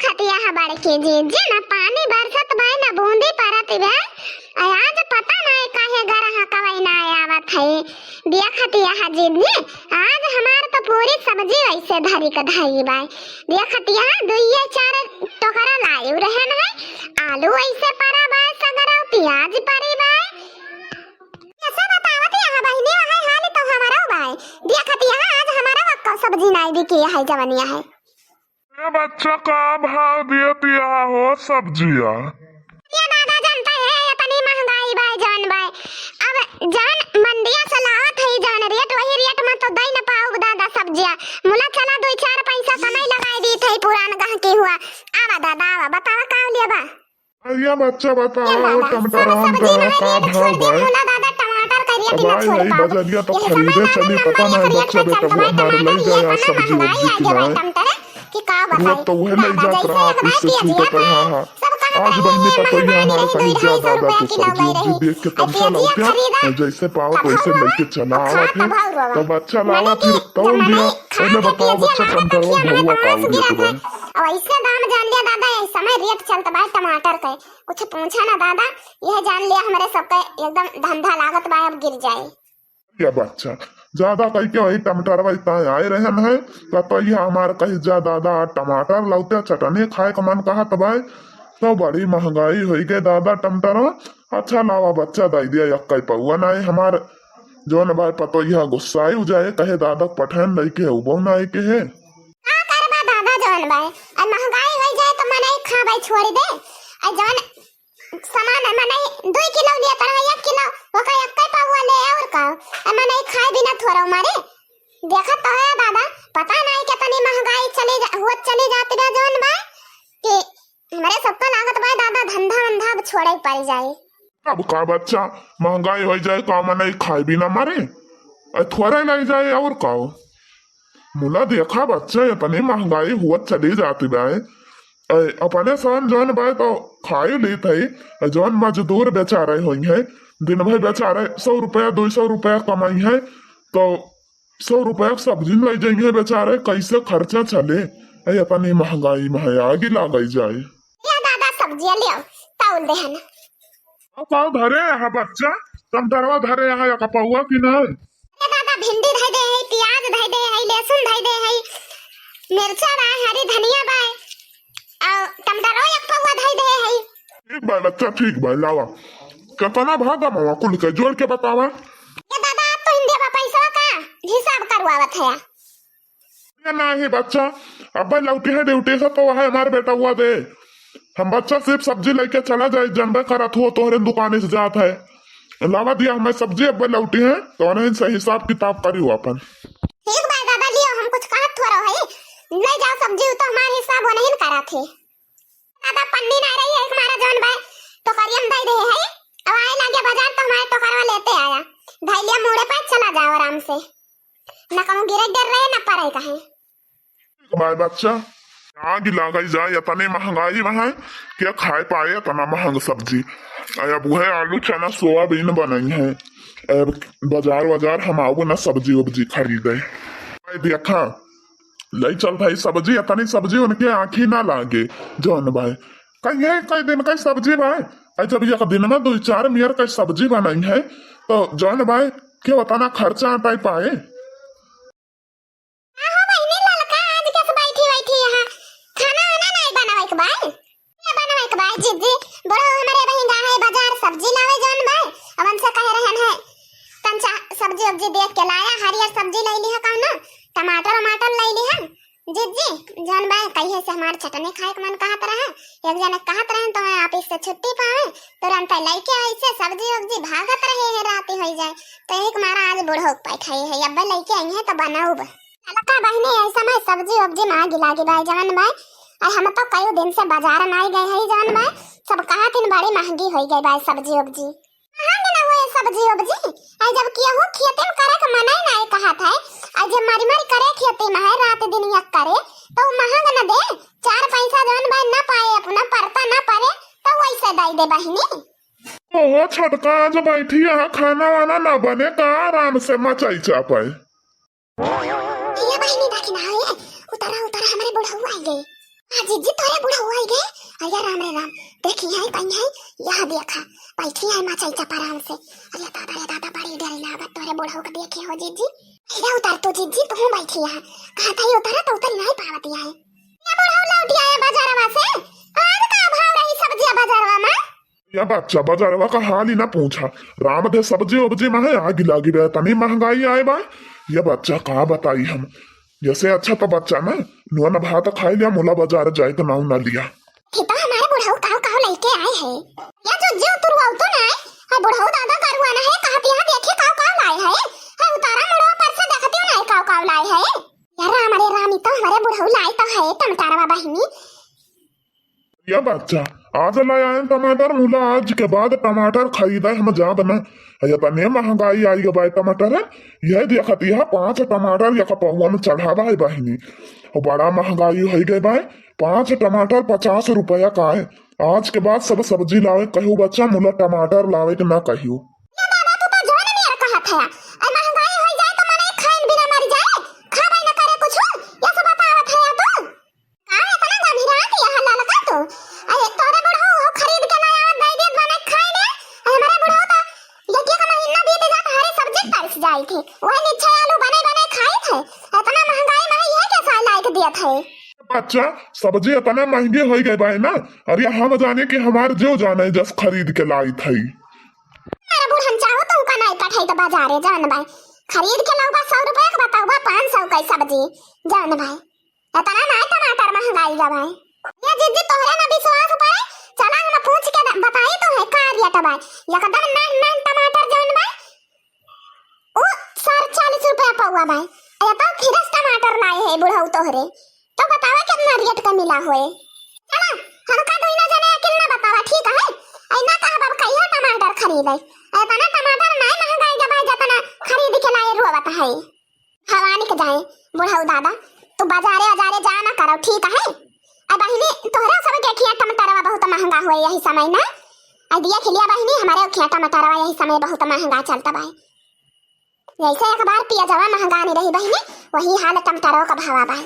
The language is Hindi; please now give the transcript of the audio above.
खतिया हा बड़के जे ना पानी बरसत भाई ना बूंदी परत बे आज पता ना काहे गरहा कवई ना आवत है दिया खतिया हा जे आज हमार तो पूरी सब्जी वैसे धरी का धाई बाय दिया खतिया दुइये चार टोकरा लायु रहन है आलू वैसे परा बाय सगरा प्याज परी बाय ऐसा बतावत है बहिनी है हाल तो हमारा बाय दिया खतिया आज हमारा वक्का सब्जी नाई बिकी है जवनिया है ये बच्चा का भाव दिए पिया हो सब्जिया ये दादा जानता है इतनी महंगाई भाई जान भाई अब जान मंडिया चलावत है जान रेट वही रेट में तो दई न पाऊ दादा सब्जिया मुला चला दो चार पैसा कमाई लगाई दी थे पुरान गहकी हुआ आवा दादा आवा बतावा का लिया बा ये बच्चा बताओ टमाटर का भाव भाई मुला दादा टमाटर करिए दिन भाई छोड़ नहीं बजरिया तो खरीदे चली पता नहीं बच्चा बेटा वो हमारे ले जाए सब्जी वब्जी खिलाए कि का वो बताए तो वह ले जात रहा इससे छूटत है हाँ आज बहनी पता ही हमारे कहीं ज्यादा तो सब्जी वब्जी देख के तमसा लाओ जैसे पाओ वैसे लेके चला आवा फिर तो बच्चा लावा फिर तोल दिया पहले बताओ बच्चा टमाटर वो भुआ पाओ दिया तो भाई अब ऐसे दाम जान लिया दादा इस समय रेट चलता भाई टमाटर के कुछ पूछा ना दादा यह जान लिया हमारे सबके एकदम धंधा लागत भाई अब गिर जाए क्या बच्चा ज्यादा कहीं के वही टमाटर इतना आए रहन है तो ये हमारे कहीं ज्यादा टमाटर लौटे चटनी खाए का मन कहा तो भाई तो बड़ी महंगाई हो गई दादा टमाटर अच्छा लावा बच्चा दे दिया यक्का पौआ ना हमारे जो न भाई पतो यह गुस्सा ही जाए कहे दादा पठान नहीं के उबो ना के है दादा जवन भाई और महंगाई हो जाए तो मने खा भाई छोड़ दे और जवन सामान मने 2 किलो लिया तरह 1 किलो ओका एक पावा ले और का मने खाए बिना थोड़ा मारे देखा तो है दादा पता नहीं कितनी महंगाई चली जाती है जवन भाई कि हमारे सबका लागत भाई दादा धंधा अब छोड़े पड़ जाए अब का बच्चा महंगाई हो जाए का मने खाए बिना मारे थोड़ा लग जाए और का मुला देखा बच्चा इतनी महंगाई हुआ चली जाती है अपने सन जौन भाई तो खाई ली थी जौन मजदूर बेचारे हुई है दिन भर बेचारे 100 रुपया 200 रुपया कमाई है तो 100 रुपया सब्जी ले जाएंगे बेचारे कैसे खर्चा चले इतनी महंगाई में आगे लगाई जाए या दादा सब्जियां ले ताउल दे हन पाव धरे यहाँ बच्चा तुम दरवा धरे यहाँ या कपाहुआ की ना दादा भिंडी धई दे है प्याज धई दे है लहसुन धई दे है मिर्चा बा हरी धनिया बा और टमाटर एक पौवा धई दे है ठीक भाई बच्चा ठीक भाई लावा कितना भागा मामा कुल के जोड़ के बतावा ये दादा आप तो इंडिया में पैसा का हिसाब करवावत है ये नहीं बच्चा अब लौटी है ड्यूटी से तो वह हमारे बेटा हुआ दे हम बच्चा सिर्फ सब्जी लेके चला जाए जनबे करत हो तोहरे दुकान से जात है लावा दिया हमें सब्जी अब लौटी है तो उन्हें सही हिसाब किताब करी अपन ठीक भाई दादा लियो हम कुछ कहत थोड़ा है ले जाओ सब्जी तो हमारे हिसाब हो नहीं करा थे दादा पन्नी ना रही है हमारा जौन भाई तो करियम दे दे है अब आए लगे बाजार तो हमारे तो करवा लेते आया धैलिया मोड़े पे चला जाओ आराम से ना कहूं गिरे डर रहे ना पड़े कहे भाई बच्चा आग लगाई जाए इतनी महंगाई में है क्या खाए पाए इतना महंग सब्जी अब वह आलू चना सोयाबीन बनाई है अब बाजार हम आओ ना सब्जी वब्जी खरीदे देखा ले चल भाई सब्जी इतनी सब्जी उनके आँखी ना लागे जौन भाई कई दिन का सब्जी भाई जब एक दिन में 2-4 मियर का सब्जी बनाई है तो जौन भाई क्या बताना खर्चा आता पाए सब्जी वब्जी देख के लाया हरियर सब्जी ले ली है कौन ना टमाटर ले ली है जी जान भाई कहिए से हमारे चटनी खाए के मन कहत रहा एक जने कहत रहे तो मैं ऑफिस से छुट्टी पाए तुरंत लेके ऐसे सब्जी वब्जी भागत रहे है रात हो जाए तो एक मारा आज बूढ़ो बैठाई है अब लेके आई है तो बनाऊ का बहनी ऐसा मैं सब्जी वब्जी मांगी लागी भाई जवान भाई और हम तो कई दिन से बाजार में आई गए है जवान भाई सब कहा दिन बड़ी महंगी हो गई भाई सब्जी वब्जी सब्जी वब्जी आई जब किया हो खेते में करे का मना ही नहीं कहा था आज जब मारी करे खेते में है रात दिन यक करे तो महंग न दे 4 पैसा जौन भाई ना पाए अपना परता ना पड़े तो वैसे दे दे बहनी ओहो छोटका जो बैठी यहाँ खाना वाना ना बने का आराम से मचाई चापाए ये बहनी देखी ना है उतारा हमारे बुढ़ऊ आ गए हां जी तोरे बुढ़ऊ अरे राम रे राम, देखी है कहीं है, यह देखा बैठी है माँ चैचा आराम से। अरे दादा बड़ी डर लागत तोरे बुढ़ऊ को देखे हो जीजी। इधर उतर तो जीजी, तू बैठी है, कहा था उतरा तो उतर नहीं पावती है। ये बुढ़ऊ लौटी आया बाजारवा से, आज का भाव रही सब्जियां बाजारवा में। या बच्चा बाजारवा का हाल ही ना पूछा, राम दे सब्जी उब्जी में है आगी लागी रहे, तनी महंगाई आए बा। ये बच्चा कहा बताई हम, जैसे अच्छा तो बच्चा ना नुआ भात खाई लिया, मुला बाजार जाए तो नाउ ना लिया। तो हमारे बुढ़ऊ काव लेके आए हैं, या जो तुरवाऊ तो ना है बुढ़ऊ दादा करवाना है, कहा पिया देखे काव लाए है, उतारा मुड़वा पर से देखती हूं ना काव लाए है। यार हमारे रामी तो हमारे बुढ़ऊ लाए तो है टमाटर बहिनी। या बच्चा आज लाया है टमाटर, मुला आज के बाद टमाटर खरीदा हम जा बना। या तने महंगाई आई गई टमाटर, यह देखती है 5 टमाटर या पौवा में चढ़ावा है बहिनी, और बड़ा महंगाई हो गई भाई। 5 टमाटर 50 रुपया का है। आज के बाद सब सब्जी लावे कहू बच्चा, मुला टमाटर लावे के ना कहू। जाई थे वही नीचे आलू बने बने खाए थे, इतना महंगाई में ये कैसा लाइक दिया था। बच्चा सब्जी इतना महंगे हो गए भाई ना, अरे हम जाने कि हमारे जो जाने जस खरीद के लाई थी। अरे बुढ़न चाहो तो का नहीं कठाई तो बाजारे जान भाई, खरीद के लाऊगा 100 रुपए का बताऊगा 500 का सब्जी जान भाई, इतना ना टमाटर महंगाई जा भाई। ये जीजी तोहरे ना विश्वास पर चला हम पूछ के बताई तो है का दिया था भाई, एकदम ना टमाटर जान भाई ओ 40 रुपया पौवा भाई। अरे तो फिर टमाटर लाए है बुढ़ऊ तोहरे, तो बतावा कितना रेट का मिला होए। चला हमका कोई ना जाने कितना बतावा, ठीक है ऐना कहा बाप कहियो टमाटर खरीदे, इतना टमाटर नहीं महंगाई के भाई जितना खरीद के लाए रोवत है। हवानी के जाए बुढ़ऊ दादा, तू बाजारे जाना करो ठीक है। अब बहिनी तोहरा सब के खिया टमाटरवा बहुत महंगा होए यही समय ना, अब दिया खिलिया बहिनी हमारे खिया टमाटरवा यही समय बहुत महंगा चलता भाई। जैसे एक बार पिया जवा महंगा नहीं रही बहिनी, वही हाल टमाटरों का भाव भाई।